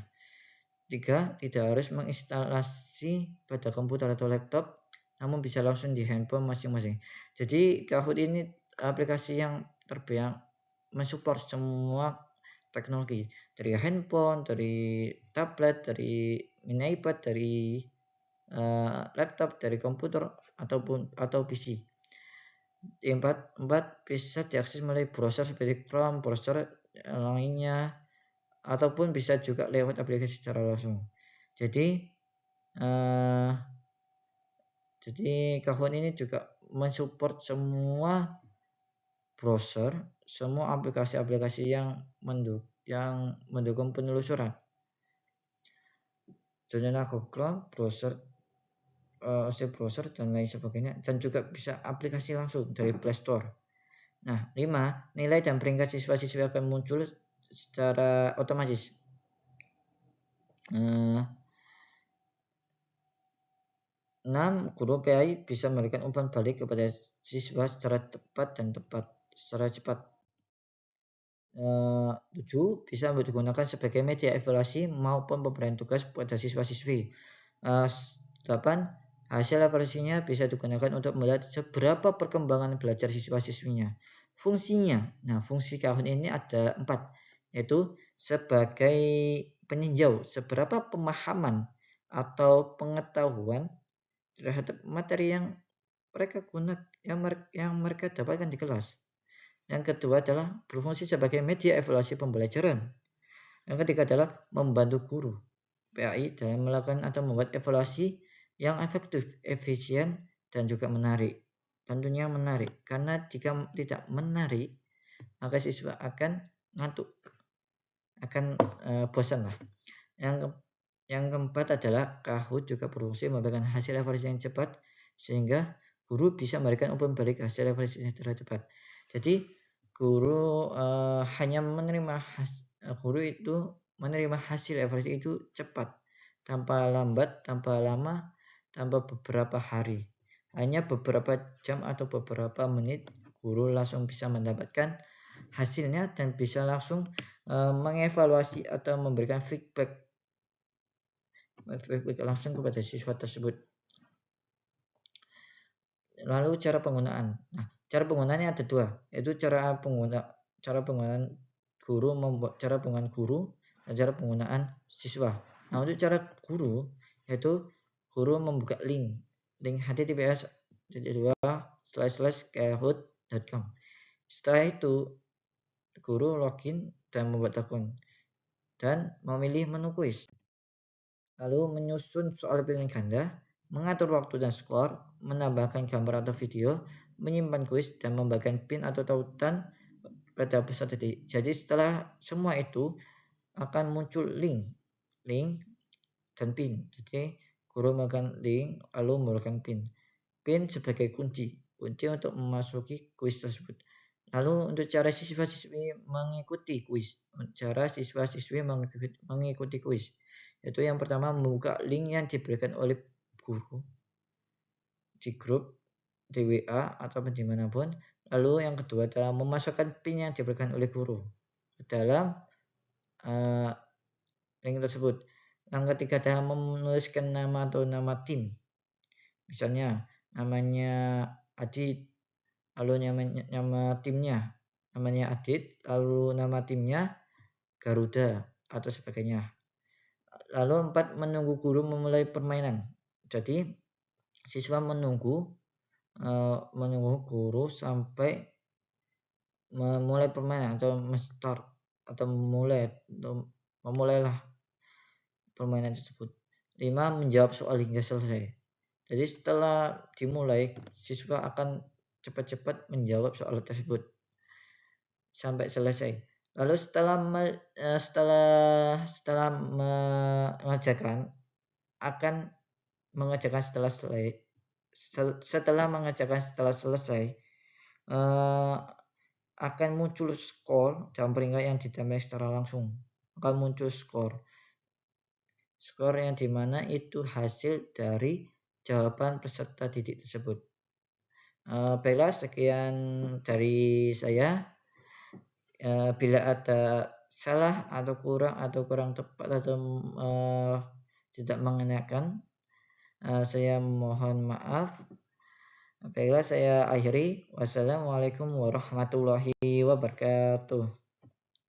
3. Tidak harus menginstalasi pada komputer atau laptop, namun bisa langsung di handphone masing-masing. Jadi Kahoot ini aplikasi yang mensupport semua teknologi, dari handphone, dari tablet, dari mini iPad, dari laptop, dari komputer atau PC. Empat bisa diakses melalui browser seperti Chrome, browser lainnya, ataupun bisa juga lewat aplikasi secara langsung. Jadi Kahoot ini juga mensupport semua browser, semua aplikasi-aplikasi yang mendukung penelusuran. Contohnya Google Chrome, browser, browser dan lain sebagainya, dan juga bisa aplikasi langsung dari Play Store. Nah, 5, nilai dan peringkat siswa-siswi akan muncul secara otomatis. 6, guru PAI bisa memberikan umpan balik kepada siswa secara cepat. 7, bisa digunakan sebagai media evaluasi maupun pemberian tugas pada siswa-siswi. 8, hasil evaluasinya bisa digunakan untuk melihat seberapa perkembangan belajar siswa-siswinya. Fungsinya, fungsi Kahoot ini ada 4, yaitu sebagai peninjau seberapa pemahaman atau pengetahuan terhadap materi yang mereka dapatkan di kelas. Yang kedua adalah berfungsi sebagai media evaluasi pembelajaran. Yang ketiga adalah membantu guru PAI dalam melakukan atau membuat evaluasi yang efektif, efisien, dan juga menarik. Tentunya menarik, karena jika tidak menarik, maka siswa akan ngantuk, akan bosan lah. Yang keempat adalah Kahoot juga berfungsi memberikan hasil evaluasi yang cepat, sehingga guru bisa memberikan umpan balik hasil evaluasi yang cepat. Jadi guru menerima hasil evaluasi itu cepat, tanpa lambat, tanpa lama, tanpa beberapa hari. Hanya beberapa jam atau beberapa menit guru langsung bisa mendapatkan hasilnya dan bisa langsung mengevaluasi atau memberikan feedback langsung kepada siswa tersebut. Lalu cara penggunaan. Cara penggunaannya ada 2, yaitu cara penggunaan guru dan cara penggunaan siswa. Untuk cara guru, yaitu guru membuka link https://kahoot.com. Setelah itu guru login dan membuat akun dan memilih menu kuis. Lalu menyusun soal pilihan ganda, mengatur waktu dan skor, menambahkan gambar atau video, menyimpan kuis, dan membagikan pin atau tautan pada peserta didik. Jadi setelah semua itu akan muncul link dan pin. Jadi guru memberikan link lalu memberikan pin. Pin sebagai kunci untuk memasuki kuis tersebut. Lalu untuk cara siswa-siswi mengikuti kuis. Yaitu yang pertama membuka link yang diberikan oleh guru di grup, di WA atau dimanapun. Lalu yang kedua adalah memasukkan pin yang diberikan oleh guru ke dalam link tersebut. Yang ketiga adalah menuliskan nama atau nama tim. Misalnya namanya Adit, lalu nama timnya namanya Adit, lalu nama timnya Garuda atau sebagainya. Lalu 4, menunggu guru memulai permainan. Jadi siswa menunggu guru sampai memulai permainan atau memulailah permainan tersebut. 5, menjawab soal hingga selesai. Jadi setelah dimulai, siswa akan cepat-cepat menjawab soal tersebut sampai selesai. Lalu setelah mengerjakan setelah selesai akan muncul skor dan peringkat yang ditambah secara langsung. Akan muncul skor yang dimana itu hasil dari jawaban peserta didik tersebut. Baiklah, sekian dari saya. Bila ada salah atau kurang tepat atau tidak mengenakan, saya mohon maaf. Baiklah saya akhiri. Wassalamualaikum warahmatullahi wabarakatuh.